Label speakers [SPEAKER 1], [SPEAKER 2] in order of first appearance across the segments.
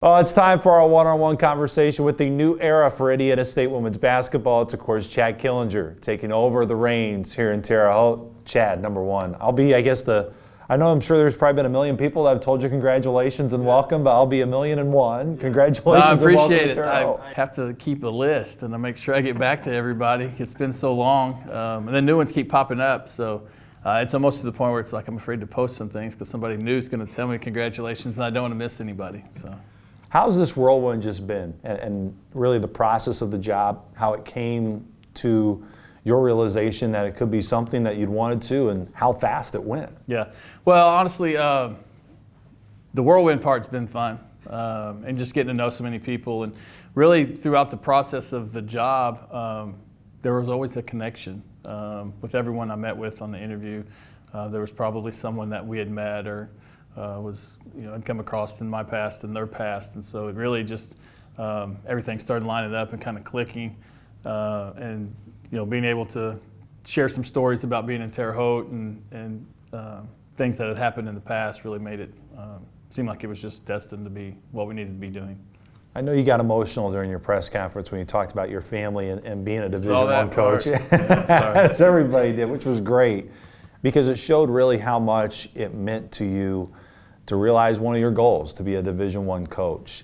[SPEAKER 1] Well, it's time for our one-on-one conversation with the new era for Indiana State women's basketball. It's, of course, Chad Killinger taking over the reins here in Terre Haute. Chad, number one. I'm sure there's probably been a million people that have told you congratulations and welcome, but I'll be 1,000,001. Congratulations and welcome to Terre Haute.
[SPEAKER 2] I have to keep a list and I make sure I get back to everybody. It's been so long, and then new ones keep popping up. So it's almost to the point where it's like I'm afraid to post some things because somebody new is going to tell me congratulations, and I don't want to miss anybody. So.
[SPEAKER 1] How's this whirlwind just been, and really the process of the job, how it came to your realization that it could be something that you'd wanted to, and how fast it went?
[SPEAKER 2] Yeah, well, honestly, the whirlwind part's been fun, and just getting to know so many people, and really throughout the process of the job, there was always a connection with everyone I met with on the interview. There was probably someone that we had met or I'd come across in my past and their past, and so it really just everything started lining up and kind of clicking, and being able to share some stories about being in Terre Haute and things that had happened in the past really made it seem like it was just destined to be what we needed to be doing.
[SPEAKER 1] I know you got emotional during your press conference when you talked about your family and being a Division I coach. As everybody did, which was great, because it showed really how much it meant to you to realize one of your goals, to be a Division I coach.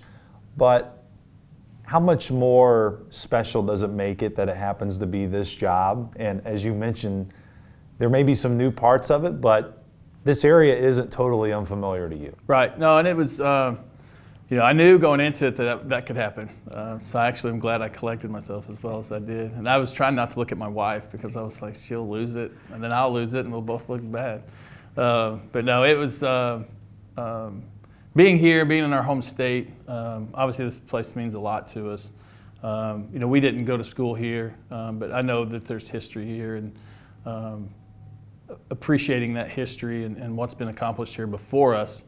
[SPEAKER 1] But how much more special does it make it that it happens to be this job? And as you mentioned, there may be some new parts of it, but this area isn't totally unfamiliar to you.
[SPEAKER 2] Right. No, and it was, I knew going into it that could happen. So I actually am glad I collected myself as well as I did. And I was trying not to look at my wife because I was like, she'll lose it, and then I'll lose it, and we'll both look bad. But no, it was being here, being in our home state. Obviously, this place means a lot to us. We didn't go to school here, but I know that there's history here, and appreciating that history and what's been accomplished here before us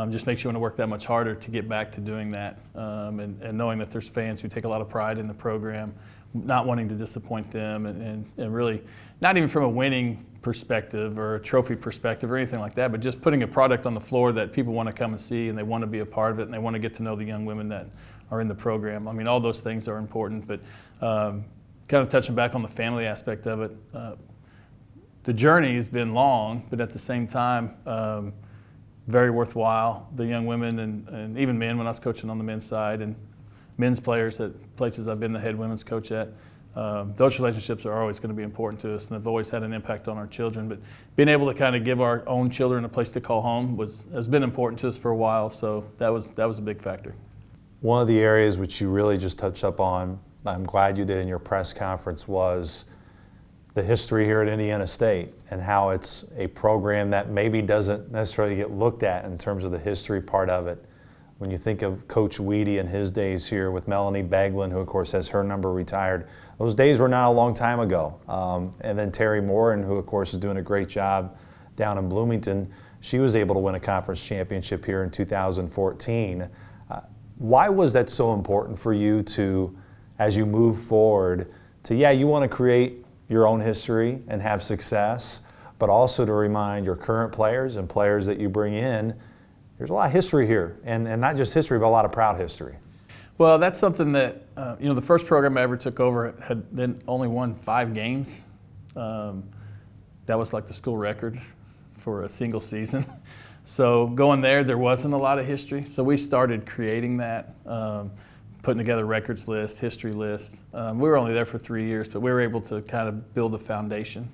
[SPEAKER 2] just makes you want to work that much harder to get back to doing that, and knowing that there's fans who take a lot of pride in the program, not wanting to disappoint them, and really not even from a winning perspective or a trophy perspective or anything like that, but just putting a product on the floor that people want to come and see, and they want to be a part of it, and they want to get to know the young women that are in the program. I mean, all those things are important, but kind of touching back on the family aspect of it, the journey has been long, but at the same time, very worthwhile. The young women and even men, when I was coaching on the men's side, and men's players at places I've been the head women's coach at, those relationships are always going to be important to us, and have always had an impact on our children. But being able to kind of give our own children a place to call home has been important to us for a while, so that was a big factor.
[SPEAKER 1] One of the areas which you really just touched up on, I'm glad you did in your press conference, was the history here at Indiana State and how it's a program that maybe doesn't necessarily get looked at in terms of the history part of it. When you think of Coach Weedy and his days here with Melanie Beglin, who of course has her number retired, those days were not a long time ago. And then Terry Morin, who of course is doing a great job down in Bloomington, she was able to win a conference championship here in 2014. Why was that so important for you to, as you move forward, you want to create your own history and have success, but also to remind your current players and players that you bring in, there's a lot of history here, and not just history, but a lot of proud history.
[SPEAKER 2] Well, that's something that, the first program I ever took over had then only won 5 games. That was like the school record for a single season. So going there wasn't a lot of history. So we started creating that, putting together records lists, history lists. We were only there for 3 years, but we were able to kind of build a foundation.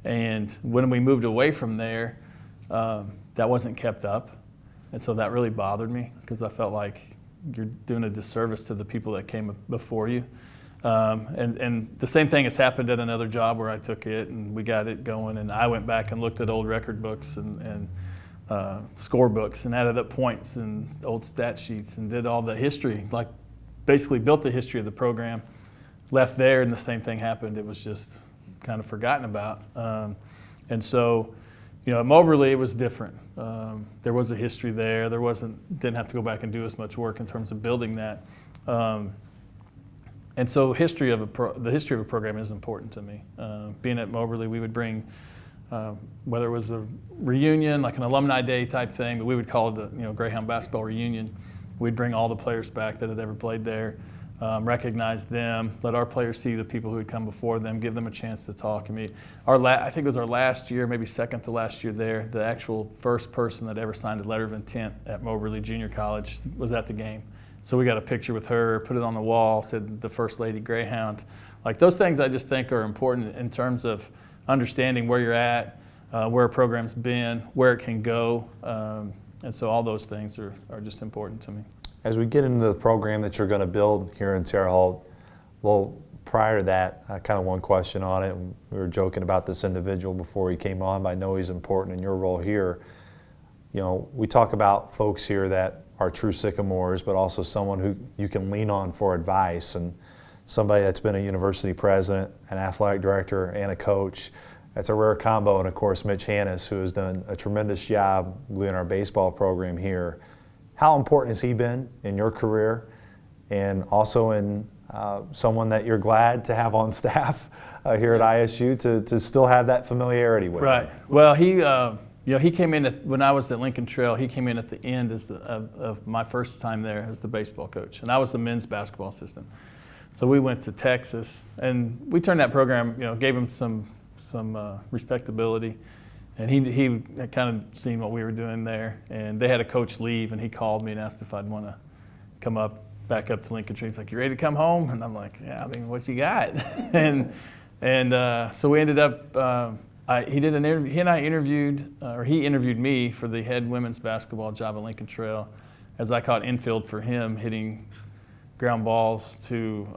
[SPEAKER 2] And when we moved away from there, that wasn't kept up. And so that really bothered me because I felt like you're doing a disservice to the people that came before you. And the same thing has happened at another job where I took it and we got it going, and I went back and looked at old record books and score books and added up points and old stat sheets and did all the history, like basically built the history of the program, left there, and the same thing happened. It was just kind of forgotten about. And so, at Moberly, it was different. There was a history there. Didn't have to go back and do as much work in terms of building that. And so, the history of a program is important to me. Being at Moberly, we would bring, whether it was a reunion, like an alumni day type thing, but we would call it the Greyhound basketball reunion. We'd bring all the players back that had ever played there, recognize them, let our players see the people who had come before them, give them a chance to talk. I mean, I think it was our last year, maybe second to last year there, the actual first person that ever signed a letter of intent at Moberly Junior College was at the game. So we got a picture with her, put it on the wall, said the First Lady Greyhound. Like those things I just think are important in terms of understanding where you're at, where a program's been, where it can go. And so all those things are just important to me.
[SPEAKER 1] As we get into the program that you're going to build here in Terre Haute, well, prior to that, kind of one question on it. We were joking about this individual before he came on, but I know he's important in your role here. You know, we talk about folks here that are true sycamores, but also someone who you can lean on for advice, and somebody that's been a university president, an athletic director, and a coach. That's a rare combo, and of course Mitch Hannes, who has done a tremendous job leading our baseball program here. How important has he been in your career, and also in someone that you're glad to have on staff here at ISU to still have that familiarity with?
[SPEAKER 2] Right. Well, he came in when I was at Lincoln Trail. He came in at the end of my first time there as the baseball coach, and I was the men's basketball assistant. So we went to Texas, and we turned that program, gave him some respectability. And he had kind of seen what we were doing there. And they had a coach leave, and he called me and asked if I'd want to come back up to Lincoln Tree. He's like, "You ready to come home?" And I'm like, "Yeah, I mean, what you got?" and so we ended up, he did an interview. He and I interviewed, or he interviewed me for the head women's basketball job at Lincoln Trail, as I caught infield for him, hitting ground balls to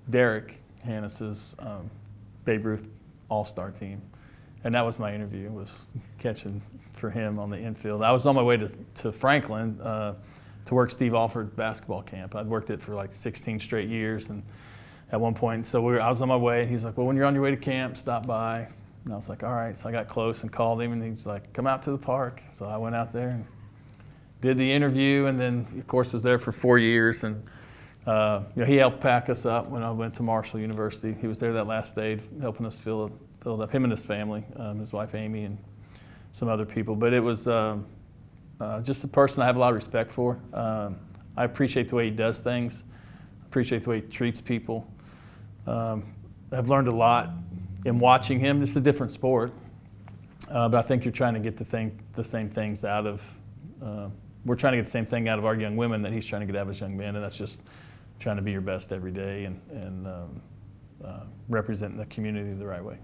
[SPEAKER 2] Derek Hannes's Babe Ruth All-Star team. And that was my interview, was catching for him on the infield. I was on my way to Franklin to work Steve Alford basketball camp. I'd worked it for like 16 straight years, and at one point, so I was on my way, and he's like, "Well, when you're on your way to camp, stop by." And I was like, "All right." So I got close and called him, and he's like, "Come out to the park." So I went out there and did the interview, and then, of course, was there for 4 years. And he helped pack us up when I went to Marshall University. He was there that last day, helping us fill up, him and his family, his wife Amy and some other people. But it was just a person I have a lot of respect for. I appreciate the way he does things, appreciate the way he treats people. I've learned a lot in watching him. This is a different sport, but I think you're trying to get the same things out of, we're trying to get the same thing out of our young women that he's trying to get out of his young men, and that's just trying to be your best every day and representing the community the right way.